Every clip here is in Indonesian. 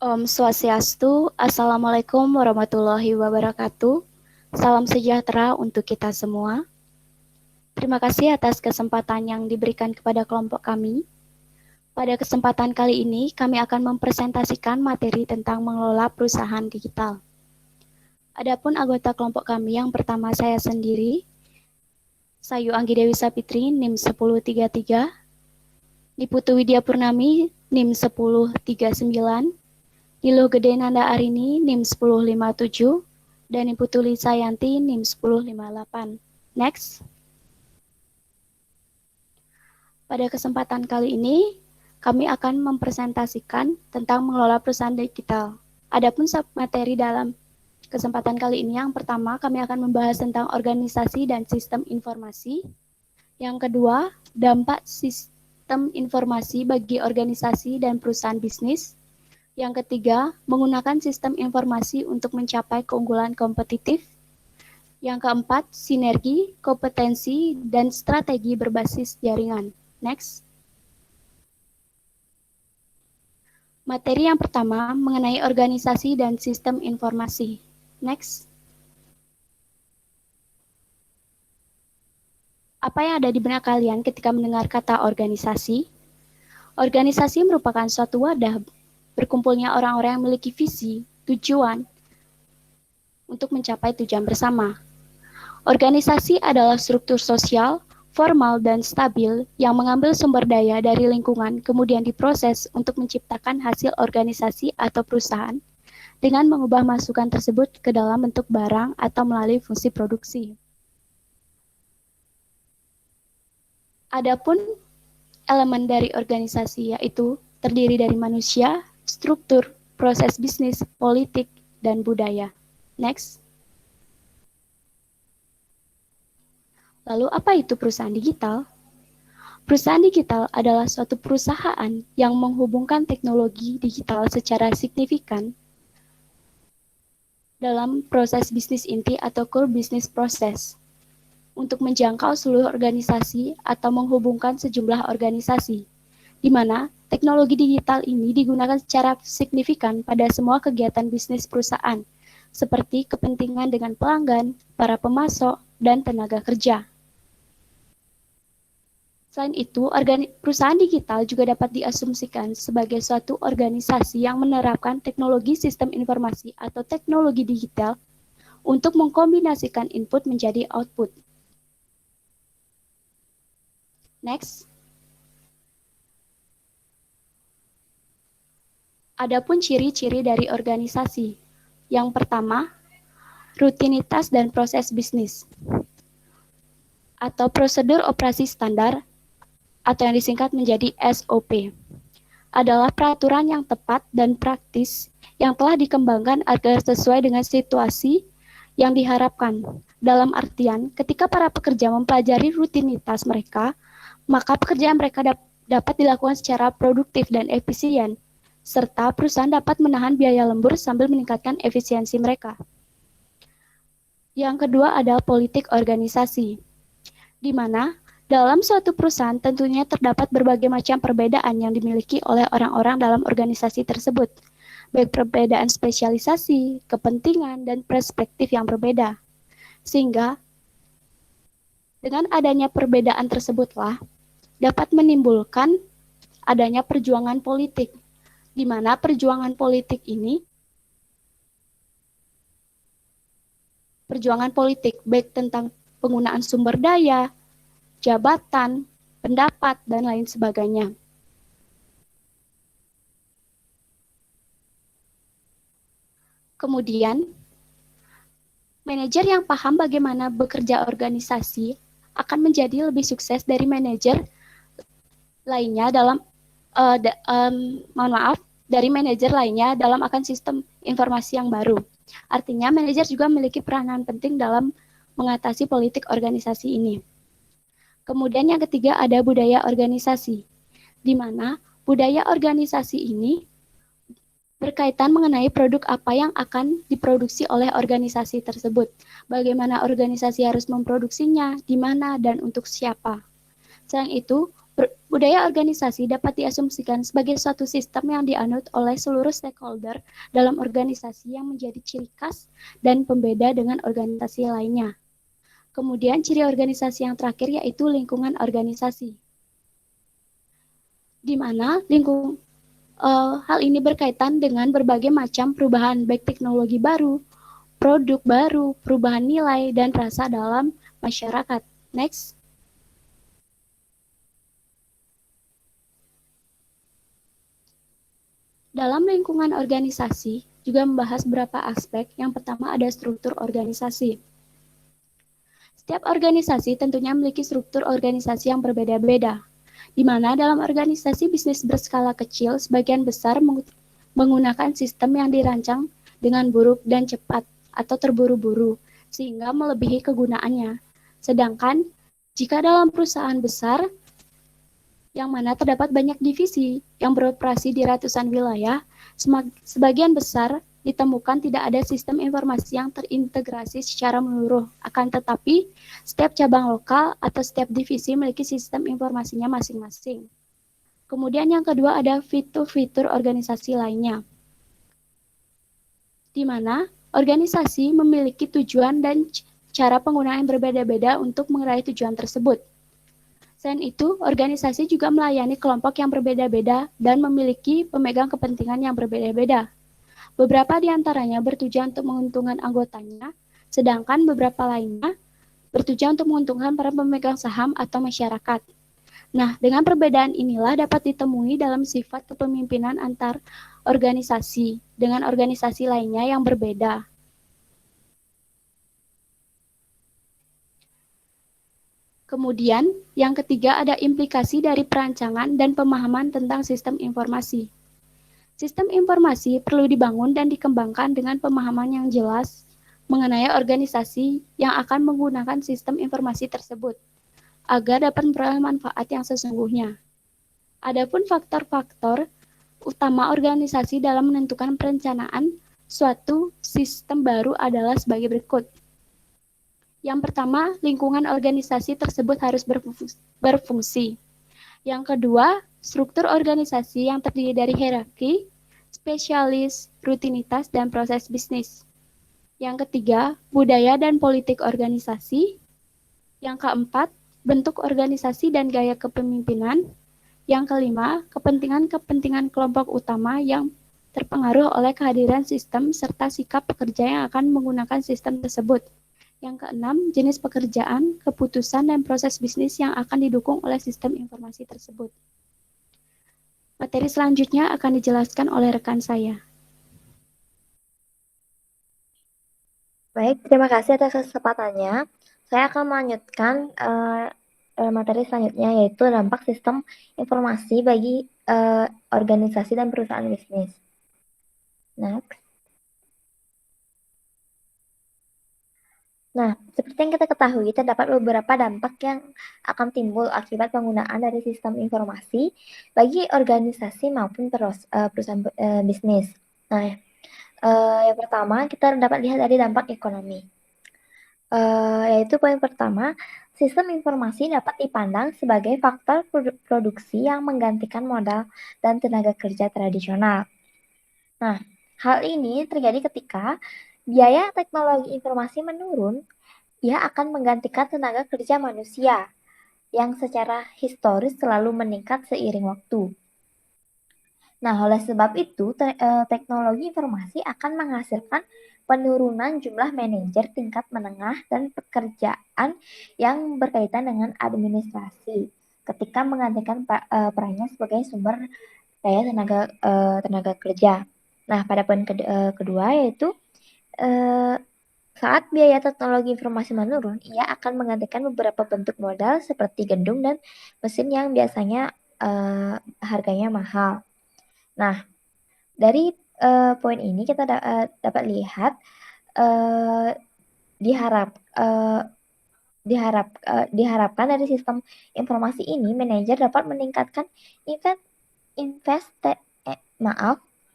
Om Swastiastu, Assalamualaikum warahmatullahi wabarakatuh. Salam sejahtera untuk kita semua. Terima kasih atas kesempatan yang diberikan kepada kelompok kami. Pada kesempatan kali ini, kami akan mempresentasikan materi tentang mengelola perusahaan digital. Adapun anggota kelompok kami yang pertama saya sendiri, Sayu Anggi Dewi Sapitri, NIM 1033, Niputu Widya Purnami, NIM 1039, Niluh Gede Nanda Arini, NIM 1057, dan Ibu Tuli Sayanti, NIM 1058. Next. Pada kesempatan kali ini, kami akan mempresentasikan tentang mengelola perusahaan digital. Adapun materi dalam kesempatan kali ini, yang pertama kami akan membahas tentang organisasi dan sistem informasi. Yang kedua, dampak sistem informasi bagi organisasi dan perusahaan bisnis. Yang ketiga, menggunakan sistem informasi untuk mencapai keunggulan kompetitif. Yang keempat, sinergi, kompetensi, dan strategi berbasis jaringan. Next. Materi yang pertama mengenai organisasi dan sistem informasi. Next. Apa yang ada di benak kalian ketika mendengar kata organisasi? Organisasi merupakan suatu wadah berkumpulnya orang-orang yang memiliki visi, tujuan, untuk mencapai tujuan bersama. Organisasi adalah struktur sosial, formal, dan stabil yang mengambil sumber daya dari lingkungan, kemudian diproses untuk menciptakan hasil organisasi atau perusahaan dengan mengubah masukan tersebut ke dalam bentuk barang atau melalui fungsi produksi. Adapun elemen dari organisasi yaitu terdiri dari manusia, struktur, proses bisnis, politik, dan budaya. Next. Lalu apa itu perusahaan digital? Perusahaan digital adalah suatu perusahaan yang menghubungkan teknologi digital secara signifikan dalam proses bisnis inti atau core business process untuk menjangkau seluruh organisasi atau menghubungkan sejumlah organisasi, di mana teknologi digital ini digunakan secara signifikan pada semua kegiatan bisnis perusahaan, seperti kepentingan dengan pelanggan, para pemasok, dan tenaga kerja. Selain itu, perusahaan digital juga dapat diasumsikan sebagai suatu organisasi yang menerapkan teknologi sistem informasi atau teknologi digital untuk mengkombinasikan input menjadi output. Next. Adapun ciri-ciri dari organisasi. Yang pertama, rutinitas dan proses bisnis atau prosedur operasi standar atau yang disingkat menjadi SOP adalah peraturan yang tepat dan praktis yang telah dikembangkan agar sesuai dengan situasi yang diharapkan. Dalam artian, ketika para pekerja mempelajari rutinitas mereka, maka pekerjaan mereka dapat dilakukan secara produktif dan efisien, serta perusahaan dapat menahan biaya lembur sambil meningkatkan efisiensi mereka. Yang kedua adalah politik organisasi, di mana dalam suatu perusahaan tentunya terdapat berbagai macam perbedaan yang dimiliki oleh orang-orang dalam organisasi tersebut, baik perbedaan spesialisasi, kepentingan, dan perspektif yang berbeda. Sehingga dengan adanya perbedaan tersebutlah dapat menimbulkan adanya perjuangan politik, di mana perjuangan politik ini baik tentang penggunaan sumber daya, jabatan, pendapat, dan lain sebagainya. Kemudian, manajer yang paham bagaimana bekerja organisasi akan menjadi lebih sukses dari manajer lainnya dari manajer lainnya dalam akan sistem informasi yang baru. Artinya, manajer juga memiliki peranan penting dalam mengatasi politik organisasi ini. Kemudian yang ketiga ada budaya organisasi, di mana budaya organisasi ini berkaitan mengenai produk apa yang akan diproduksi oleh organisasi tersebut, bagaimana organisasi harus memproduksinya, di mana, dan untuk siapa. Selain itu, Budaya organisasi dapat diasumsikan sebagai suatu sistem yang dianut oleh seluruh stakeholder dalam organisasi yang menjadi ciri khas dan pembeda dengan organisasi lainnya. Kemudian ciri organisasi yang terakhir yaitu lingkungan organisasi, di mana hal ini berkaitan dengan berbagai macam perubahan baik teknologi baru, produk baru, perubahan nilai, dan rasa dalam masyarakat. Next. Dalam lingkungan organisasi juga membahas beberapa aspek. Yang pertama ada struktur organisasi. Setiap organisasi tentunya memiliki struktur organisasi yang berbeda-beda, di mana dalam organisasi bisnis berskala kecil, sebagian besar menggunakan sistem yang dirancang dengan buruk dan cepat atau terburu-buru, sehingga melebihi kegunaannya. Sedangkan jika dalam perusahaan besar, yang mana terdapat banyak divisi yang beroperasi di ratusan wilayah, sebagian besar ditemukan tidak ada sistem informasi yang terintegrasi secara menyeluruh. Akan tetapi, setiap cabang lokal atau setiap divisi memiliki sistem informasinya masing-masing. Kemudian yang kedua ada fitur-fitur organisasi lainnya, di mana organisasi memiliki tujuan dan cara penggunaan yang berbeda-beda untuk meraih tujuan tersebut. Selain itu, organisasi juga melayani kelompok yang berbeda-beda dan memiliki pemegang kepentingan yang berbeda-beda. Beberapa di antaranya bertujuan untuk menguntungkan anggotanya, sedangkan beberapa lainnya bertujuan untuk menguntungkan para pemegang saham atau masyarakat. Nah, dengan perbedaan inilah dapat ditemui dalam sifat kepemimpinan antar organisasi dengan organisasi lainnya yang berbeda. Kemudian, yang ketiga ada implikasi dari perancangan dan pemahaman tentang sistem informasi. Sistem informasi perlu dibangun dan dikembangkan dengan pemahaman yang jelas mengenai organisasi yang akan menggunakan sistem informasi tersebut, agar dapat memperoleh manfaat yang sesungguhnya. Adapun faktor-faktor utama organisasi dalam menentukan perencanaan suatu sistem baru adalah sebagai berikut. Yang pertama, lingkungan organisasi tersebut harus berfungsi. Yang kedua, struktur organisasi yang terdiri dari hierarki, spesialis, rutinitas, dan proses bisnis. Yang ketiga, budaya dan politik organisasi. Yang keempat, bentuk organisasi dan gaya kepemimpinan. Yang kelima, kepentingan-kepentingan kelompok utama yang terpengaruh oleh kehadiran sistem serta sikap pekerja yang akan menggunakan sistem tersebut. Yang keenam, jenis pekerjaan, keputusan, dan proses bisnis yang akan didukung oleh sistem informasi tersebut. Materi selanjutnya akan dijelaskan oleh rekan saya. Baik, terima kasih atas kesempatannya. Saya akan melanjutkan materi selanjutnya, yaitu dampak sistem informasi bagi organisasi dan perusahaan bisnis. Next. Nah, seperti yang kita ketahui, terdapat beberapa dampak yang akan timbul akibat penggunaan dari sistem informasi bagi organisasi maupun perusahaan bisnis. Nah, yang pertama kita dapat lihat dari dampak ekonomi. Yaitu poin pertama, sistem informasi dapat dipandang sebagai faktor produksi yang menggantikan modal dan tenaga kerja tradisional. Nah, hal ini terjadi ketika biaya teknologi informasi menurun, ia akan menggantikan tenaga kerja manusia yang secara historis selalu meningkat seiring waktu. Nah, oleh sebab itu, teknologi informasi akan menghasilkan penurunan jumlah manajer tingkat menengah dan pekerjaan yang berkaitan dengan administrasi ketika menggantikan perannya sebagai sumber daya tenaga kerja. Nah, pada poin kedua yaitu saat biaya teknologi informasi menurun, ia akan menggantikan beberapa bentuk modal seperti gedung dan mesin yang biasanya harganya mahal. Nah, dari poin ini kita dapat lihat diharapkan dari sistem informasi ini manajer dapat meningkatkan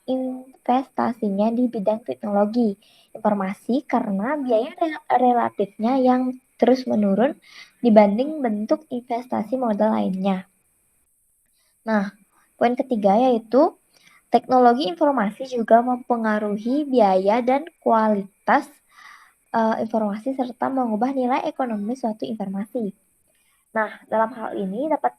investasinya di bidang teknologi informasi karena biaya relatifnya yang terus menurun dibanding bentuk investasi modal lainnya. Nah, poin ketiga yaitu teknologi informasi juga mempengaruhi biaya dan kualitas informasi serta mengubah nilai ekonomi suatu informasi. Nah, dalam hal ini dapat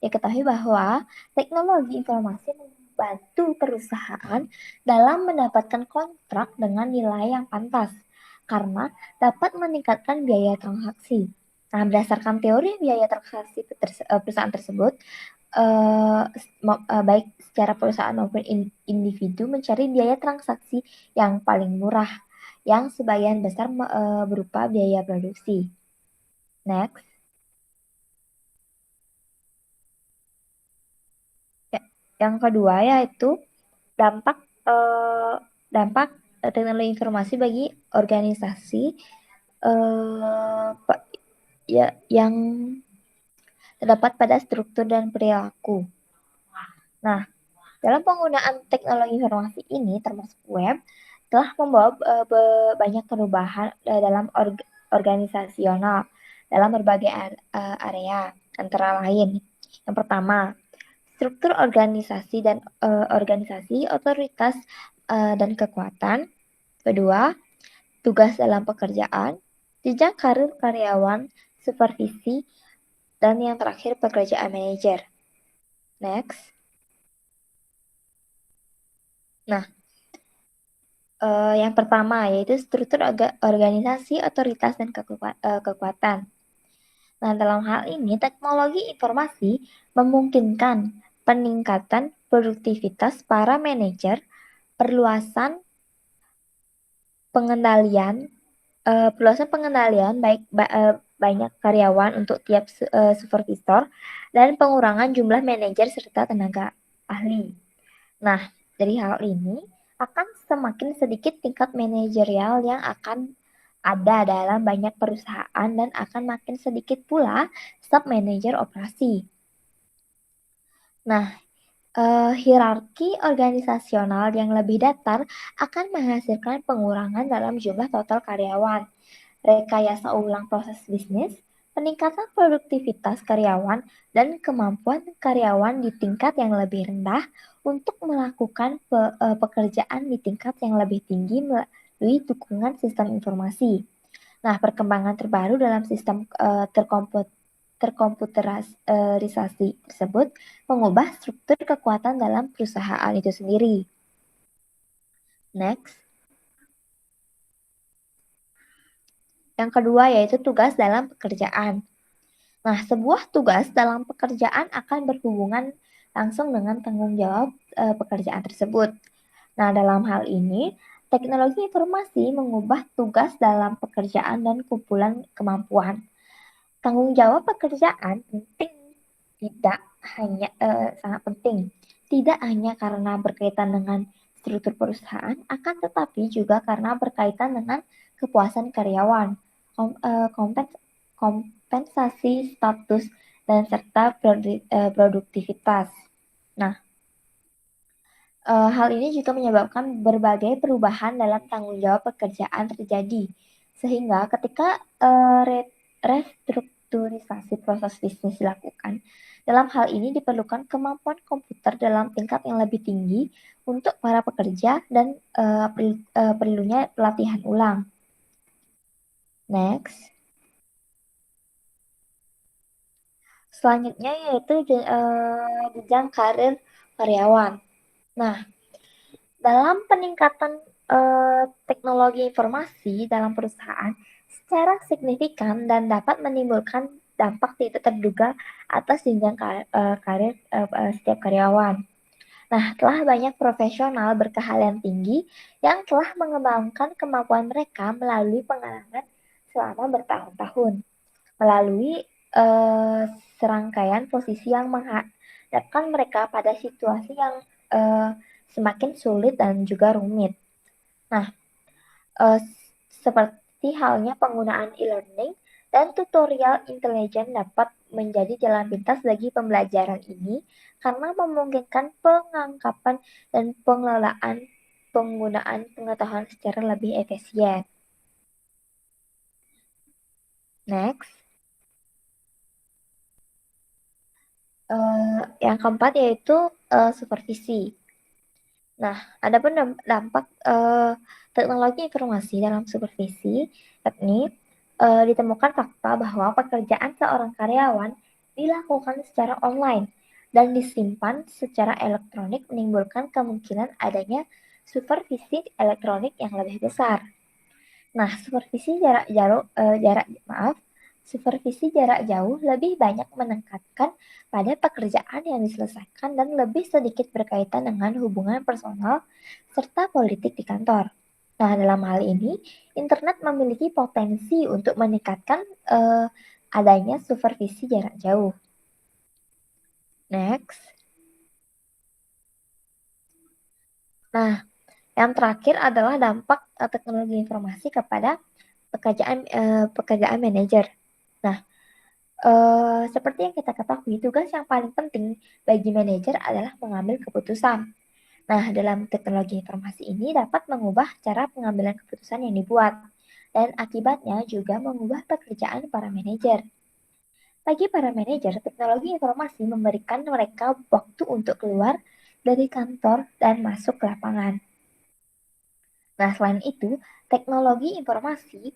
diketahui bahwa teknologi informasi membantu perusahaan dalam mendapatkan kontrak dengan nilai yang pantas karena dapat meningkatkan biaya transaksi. Nah, berdasarkan teori biaya transaksi perusahaan tersebut, baik secara perusahaan maupun individu mencari biaya transaksi yang paling murah, yang sebagian besar berupa biaya produksi. Next. Yang kedua yaitu dampak eh, dampak teknologi informasi bagi organisasi ya yang terdapat pada struktur dan perilaku. Nah, dalam penggunaan teknologi informasi ini termasuk web telah membawa banyak perubahan dalam organisasional dalam berbagai area antara lain. Yang pertama, struktur organisasi dan organisasi, otoritas dan kekuatan. Kedua, tugas dalam pekerjaan, jenjang karir karyawan, supervisi, dan yang terakhir pekerjaan manajer. Next. Nah, yang pertama yaitu struktur organisasi, otoritas, dan kekuatan. Nah, dalam hal ini teknologi informasi memungkinkan peningkatan produktivitas para manajer, perluasan pengendalian baik banyak karyawan untuk tiap supervisor dan pengurangan jumlah manajer serta tenaga ahli. Nah, dari hal ini akan semakin sedikit tingkat manajerial yang akan ada dalam banyak perusahaan dan akan makin sedikit pula sub manajer operasi. Nah, hierarki organisasional yang lebih datar akan menghasilkan pengurangan dalam jumlah total karyawan, rekayasa ulang proses bisnis, peningkatan produktivitas karyawan, dan kemampuan karyawan di tingkat yang lebih rendah untuk melakukan pekerjaan di tingkat yang lebih tinggi melalui dukungan sistem informasi. Nah, perkembangan terbaru dalam sistem terkomputerisasi tersebut mengubah struktur kekuatan dalam perusahaan itu sendiri. Next. Yang kedua yaitu tugas dalam pekerjaan. Nah, sebuah tugas dalam pekerjaan akan berhubungan langsung dengan tanggung jawab pekerjaan tersebut. Nah, dalam hal ini, teknologi informasi mengubah tugas dalam pekerjaan dan kumpulan kemampuan. Tanggung jawab pekerjaan penting tidak hanya sangat penting, tidak hanya karena berkaitan dengan struktur perusahaan, akan tetapi juga karena berkaitan dengan kepuasan karyawan, kompensasi status, dan serta produktivitas. Nah, hal ini juga menyebabkan berbagai perubahan dalam tanggung jawab pekerjaan terjadi, sehingga ketika restrukturisasi proses bisnis dilakukan, dalam hal ini diperlukan kemampuan komputer dalam tingkat yang lebih tinggi untuk para pekerja dan perlunya pelatihan ulang. Next. Selanjutnya yaitu jenjang karir karyawan. Nah, dalam peningkatan teknologi informasi dalam perusahaan secara signifikan dan dapat menimbulkan dampak tidak terduga atas jenjang karir setiap karyawan. Nah, telah banyak profesional berkeahlian tinggi yang telah mengembangkan kemampuan mereka melalui pengalaman selama bertahun-tahun, melalui serangkaian posisi yang menghadapkan mereka pada situasi yang semakin sulit dan juga rumit. Nah, seperti halnya penggunaan e-learning dan tutorial intelijen dapat menjadi jalan pintas bagi pembelajaran ini karena memungkinkan pengangkapan dan pengelolaan penggunaan pengetahuan secara lebih efisien. Next. Yang keempat yaitu supervisi. Nah, adapun dampak teknologi informasi dalam supervisi, yakni ditemukan fakta bahwa pekerjaan seorang karyawan dilakukan secara online dan disimpan secara elektronik menimbulkan kemungkinan adanya supervisi elektronik yang lebih besar. Nah, supervisi jarak jauh lebih banyak menekankan pada pekerjaan yang diselesaikan dan lebih sedikit berkaitan dengan hubungan personal serta politik di kantor. Nah, dalam hal ini, internet memiliki potensi untuk meningkatkan adanya supervisi jarak jauh. Next. Nah, yang terakhir adalah dampak teknologi informasi kepada pekerjaan manajer. Nah, seperti yang kita ketahui, tugas yang paling penting bagi manajer adalah mengambil keputusan. Nah, dalam teknologi informasi ini dapat mengubah cara pengambilan keputusan yang dibuat, dan akibatnya juga mengubah pekerjaan para manajer. Bagi para manajer, teknologi informasi memberikan mereka waktu untuk keluar dari kantor dan masuk ke lapangan. Nah, selain itu, teknologi informasi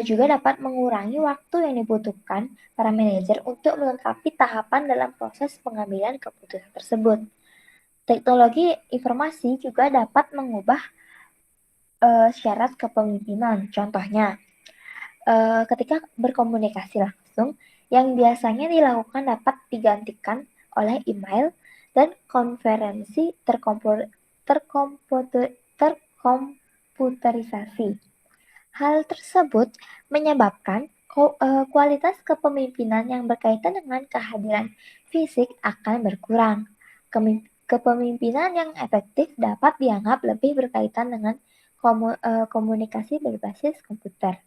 juga dapat mengurangi waktu yang dibutuhkan para manajer untuk melengkapi tahapan dalam proses pengambilan keputusan tersebut. Teknologi informasi juga dapat mengubah syarat kepemimpinan. Contohnya, ketika berkomunikasi langsung, yang biasanya dilakukan dapat digantikan oleh email dan konferensi terkomputerisasi. Hal tersebut menyebabkan kualitas kepemimpinan yang berkaitan dengan kehadiran fisik akan berkurang. Kepemimpinan yang efektif dapat dianggap lebih berkaitan dengan komunikasi berbasis komputer.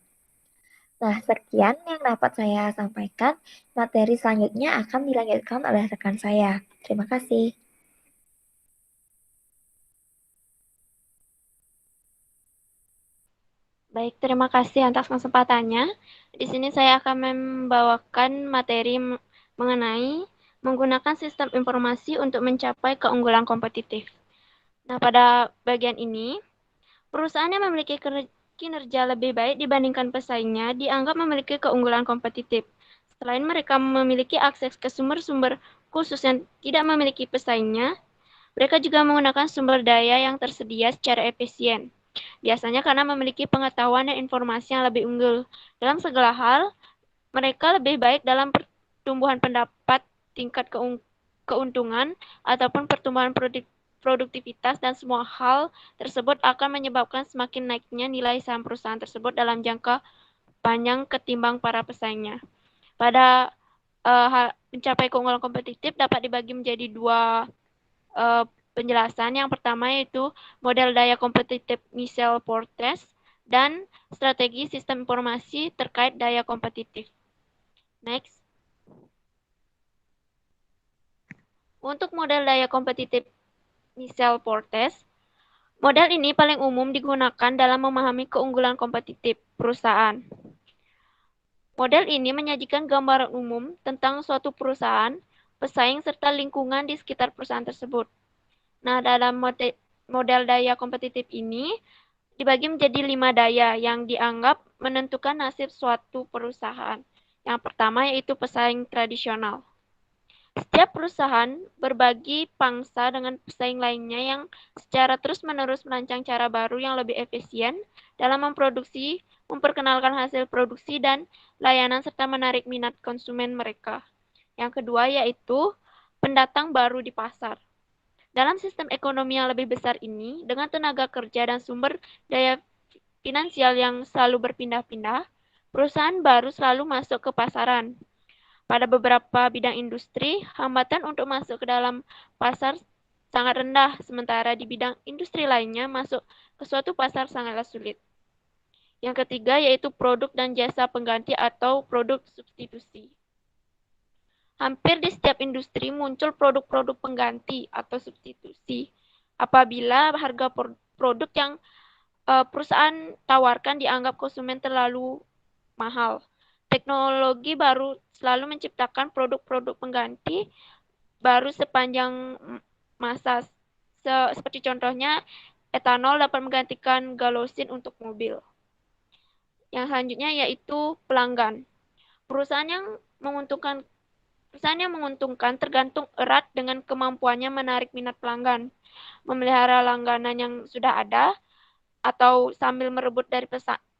Nah, sekian yang dapat saya sampaikan. Materi selanjutnya akan dilanjutkan oleh rekan saya. Terima kasih. Baik, terima kasih atas kesempatannya. Di sini saya akan membawakan materi mengenai menggunakan sistem informasi untuk mencapai keunggulan kompetitif. Nah, pada bagian ini, perusahaan yang memiliki kinerja lebih baik dibandingkan pesaingnya dianggap memiliki keunggulan kompetitif. Selain mereka memiliki akses ke sumber-sumber khusus yang tidak memiliki pesaingnya, mereka juga menggunakan sumber daya yang tersedia secara efisien. Biasanya karena memiliki pengetahuan dan informasi yang lebih unggul. Dalam segala hal, mereka lebih baik dalam pertumbuhan pendapat, tingkat keuntungan, ataupun pertumbuhan produktivitas, dan semua hal tersebut akan menyebabkan semakin naiknya nilai saham perusahaan tersebut dalam jangka panjang ketimbang para pesaingnya. Pada mencapai keunggulan kompetitif dapat dibagi menjadi dua penjelasan. Yang pertama yaitu model daya kompetitif Michel-Portes dan strategi sistem informasi terkait daya kompetitif. Next. Untuk model daya kompetitif Michel-Portes, model ini paling umum digunakan dalam memahami keunggulan kompetitif perusahaan. Model ini menyajikan gambaran umum tentang suatu perusahaan, pesaing, serta lingkungan di sekitar perusahaan tersebut. Nah, dalam model daya kompetitif ini dibagi menjadi 5 daya yang dianggap menentukan nasib suatu perusahaan. Yang pertama yaitu pesaing tradisional. Setiap perusahaan berbagi pangsa dengan pesaing lainnya yang secara terus-menerus merancang cara baru yang lebih efisien dalam memproduksi, memperkenalkan hasil produksi dan layanan serta menarik minat konsumen mereka. Yang kedua yaitu pendatang baru di pasar. Dalam sistem ekonomi yang lebih besar ini, dengan tenaga kerja dan sumber daya finansial yang selalu berpindah-pindah, perusahaan baru selalu masuk ke pasaran. Pada beberapa bidang industri, hambatan untuk masuk ke dalam pasar sangat rendah, sementara di bidang industri lainnya masuk ke suatu pasar sangatlah sulit. Yang ketiga yaitu produk dan jasa pengganti atau produk substitusi. Hampir di setiap industri muncul produk-produk pengganti atau substitusi apabila harga produk yang perusahaan tawarkan dianggap konsumen terlalu mahal. Teknologi baru selalu menciptakan produk-produk pengganti baru sepanjang masa. Seperti contohnya, etanol dapat menggantikan galosin untuk mobil. Yang selanjutnya yaitu pelanggan. Perusahaan yang menguntungkan tergantung erat dengan kemampuannya menarik minat pelanggan, memelihara langganan yang sudah ada, atau sambil merebut dari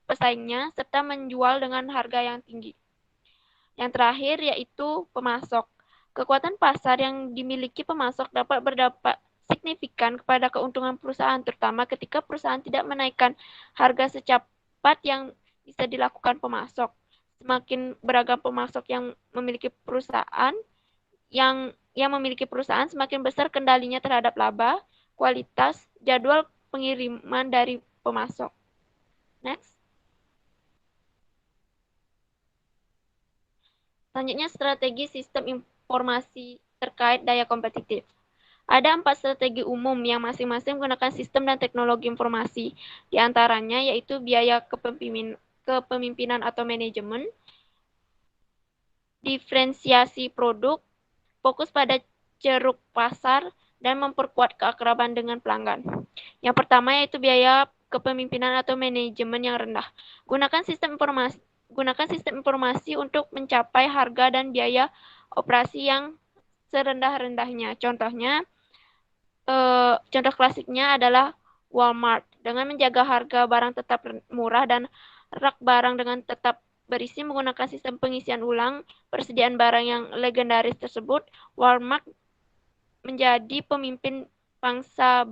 pesaingnya, serta menjual dengan harga yang tinggi. Yang terakhir yaitu pemasok. Kekuatan pasar yang dimiliki pemasok dapat berdampak signifikan kepada keuntungan perusahaan, terutama ketika perusahaan tidak menaikkan harga secepat yang bisa dilakukan pemasok. Semakin beragam pemasok yang memiliki perusahaan, semakin besar kendalinya terhadap laba, kualitas, jadwal pengiriman dari pemasok. Next. Selanjutnya, strategi sistem informasi terkait daya kompetitif. Ada 4 strategi umum yang masing-masing menggunakan sistem dan teknologi informasi. Di antaranya yaitu biaya kepemimpinan atau manajemen, diferensiasi produk, fokus pada ceruk pasar, dan memperkuat keakraban dengan pelanggan. Yang pertama yaitu biaya kepemimpinan atau manajemen yang rendah. Gunakan sistem informasi untuk mencapai harga dan biaya operasi yang serendah-rendahnya. Contoh klasiknya adalah Walmart. Dengan menjaga harga barang tetap murah dan rak barang dengan tetap berisi menggunakan sistem pengisian ulang persediaan barang yang legendaris tersebut, Walmart menjadi pemimpin pangsa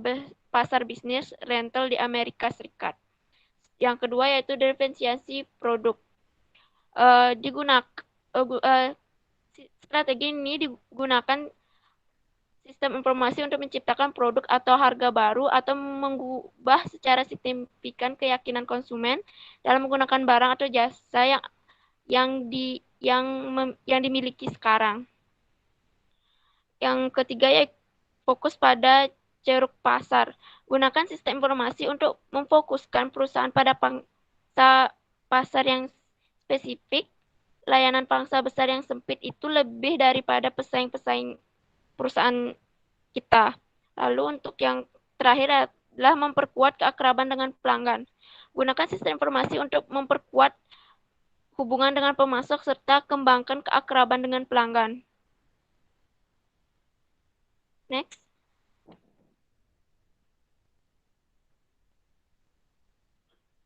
pasar bisnis rental di Amerika Serikat. Yang kedua yaitu diferensiasi produk. Strategi ini digunakan sistem informasi untuk menciptakan produk atau harga baru atau mengubah secara signifikan keyakinan konsumen dalam menggunakan barang atau jasa yang dimiliki sekarang. Yang ketiga yaitu fokus pada ceruk pasar. Gunakan sistem informasi untuk memfokuskan perusahaan pada pangsa pasar yang spesifik. Layanan pangsa besar yang sempit itu lebih daripada pesaing-pesaing perusahaan kita. Lalu untuk yang terakhir adalah memperkuat keakraban dengan pelanggan. Gunakan sistem informasi untuk memperkuat hubungan dengan pemasok serta kembangkan keakraban dengan pelanggan. Next.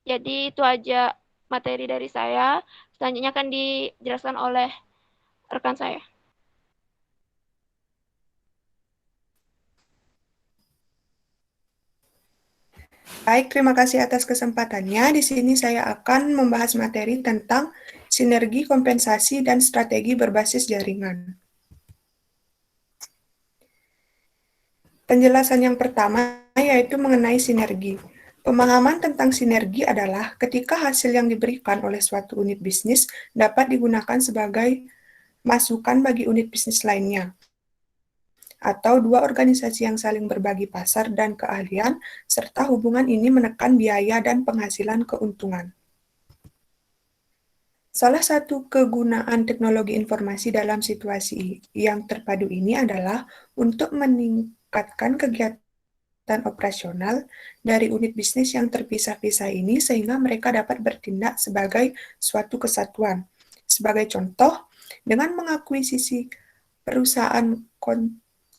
Jadi itu aja materi dari saya. Selanjutnya akan dijelaskan oleh rekan saya. Baik, terima kasih atas kesempatannya. Di sini saya akan membahas materi tentang sinergi, kompensasi, dan strategi berbasis jaringan. Penjelasan yang pertama yaitu mengenai sinergi. Pemahaman tentang sinergi adalah ketika hasil yang diberikan oleh suatu unit bisnis dapat digunakan sebagai masukan bagi unit bisnis lainnya, atau dua organisasi yang saling berbagi pasar dan keahlian, serta hubungan ini menekan biaya dan penghasilan keuntungan. Salah satu kegunaan teknologi informasi dalam situasi yang terpadu ini adalah untuk meningkatkan kegiatan operasional dari unit bisnis yang terpisah-pisah ini sehingga mereka dapat bertindak sebagai suatu kesatuan. Sebagai contoh, dengan mengakuisisi perusahaan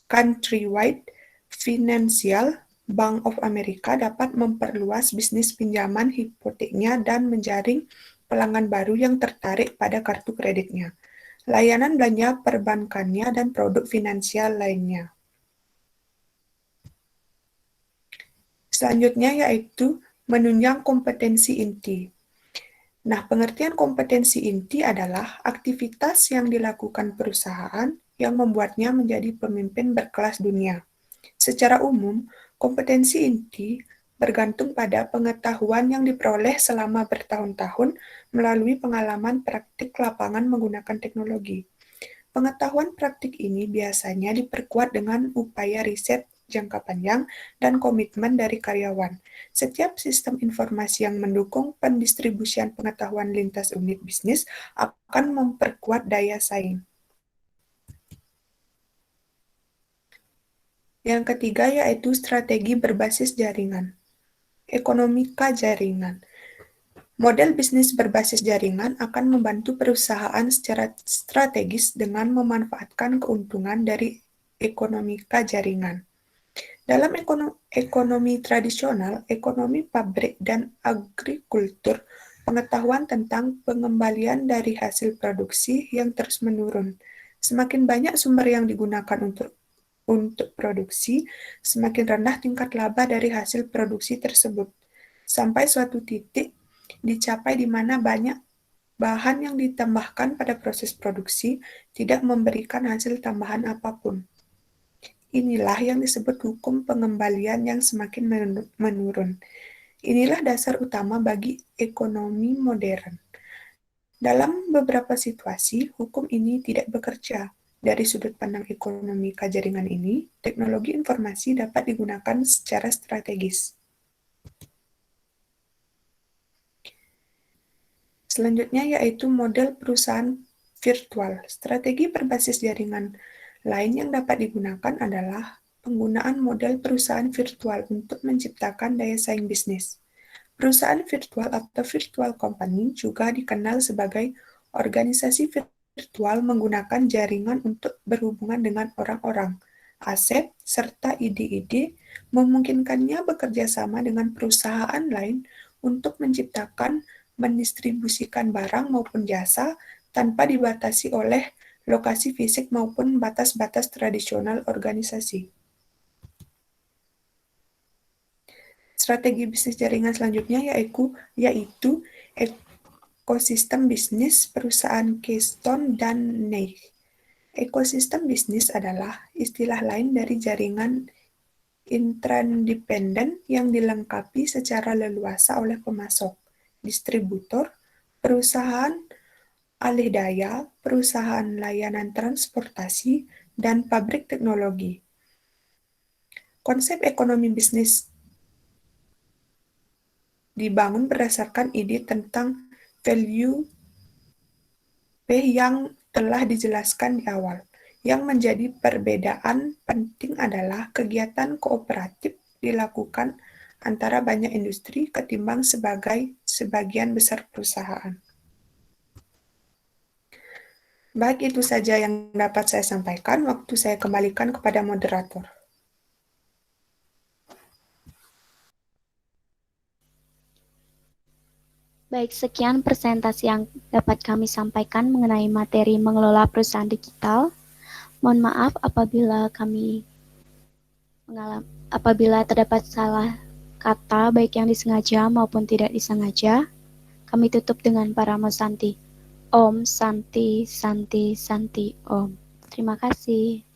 Countrywide Financial, Bank of America dapat memperluas bisnis pinjaman hipoteknya dan menjaring pelanggan baru yang tertarik pada kartu kreditnya, layanan belanja perbankannya, dan produk finansial lainnya. Selanjutnya yaitu menunjang kompetensi inti. Nah, pengertian kompetensi inti adalah aktivitas yang dilakukan perusahaan yang membuatnya menjadi pemimpin berkelas dunia. Secara umum, kompetensi inti bergantung pada pengetahuan yang diperoleh selama bertahun-tahun melalui pengalaman praktik lapangan menggunakan teknologi. Pengetahuan praktik ini biasanya diperkuat dengan upaya riset jangka panjang dan komitmen dari karyawan. Setiap sistem informasi yang mendukung pendistribusian pengetahuan lintas unit bisnis akan memperkuat daya saing. Yang ketiga yaitu strategi berbasis jaringan. Ekonomika jaringan. Model bisnis berbasis jaringan akan membantu perusahaan secara strategis dengan memanfaatkan keuntungan dari ekonomika jaringan. Dalam ekonomi tradisional, ekonomi pabrik, dan agrikultur, pengetahuan tentang pengembalian dari hasil produksi yang terus menurun. Semakin banyak sumber yang digunakan untuk produksi, semakin rendah tingkat laba dari hasil produksi tersebut. Sampai suatu titik dicapai di mana banyak bahan yang ditambahkan pada proses produksi tidak memberikan hasil tambahan apapun. Inilah yang disebut hukum pengembalian yang semakin menurun. Inilah dasar utama bagi ekonomi modern. Dalam beberapa situasi, hukum ini tidak bekerja. Dari sudut pandang ekonomi jaringan ini, teknologi informasi dapat digunakan secara strategis. Selanjutnya yaitu model perusahaan virtual. Strategi berbasis jaringan lain yang dapat digunakan adalah penggunaan model perusahaan virtual untuk menciptakan daya saing bisnis. Perusahaan virtual atau virtual company juga dikenal sebagai organisasi virtual menggunakan jaringan untuk berhubungan dengan orang-orang, aset, serta ide-ide, memungkinkannya bekerja sama dengan perusahaan lain untuk menciptakan, mendistribusikan barang maupun jasa tanpa dibatasi oleh lokasi fisik maupun batas-batas tradisional organisasi. Strategi bisnis jaringan selanjutnya yaitu ekosistem bisnis perusahaan Keystone dan Nike. Ekosistem bisnis adalah istilah lain dari jaringan interdependen yang dilengkapi secara leluasa oleh pemasok, distributor, perusahaan alih daya, perusahaan layanan transportasi, dan pabrik teknologi. Konsep ekonomi bisnis dibangun berdasarkan ide tentang value yang telah dijelaskan di awal. Yang menjadi perbedaan penting adalah kegiatan kooperatif dilakukan antara banyak industri ketimbang sebagian besar perusahaan. Baik, itu saja yang dapat saya sampaikan. Waktu saya kembalikan kepada moderator. Baik, sekian presentasi yang dapat kami sampaikan mengenai materi mengelola perusahaan digital. Mohon maaf apabila terdapat salah kata baik yang disengaja maupun tidak disengaja. Kami tutup dengan parama Santi. Om Santi Santi Santi Om. Terima kasih.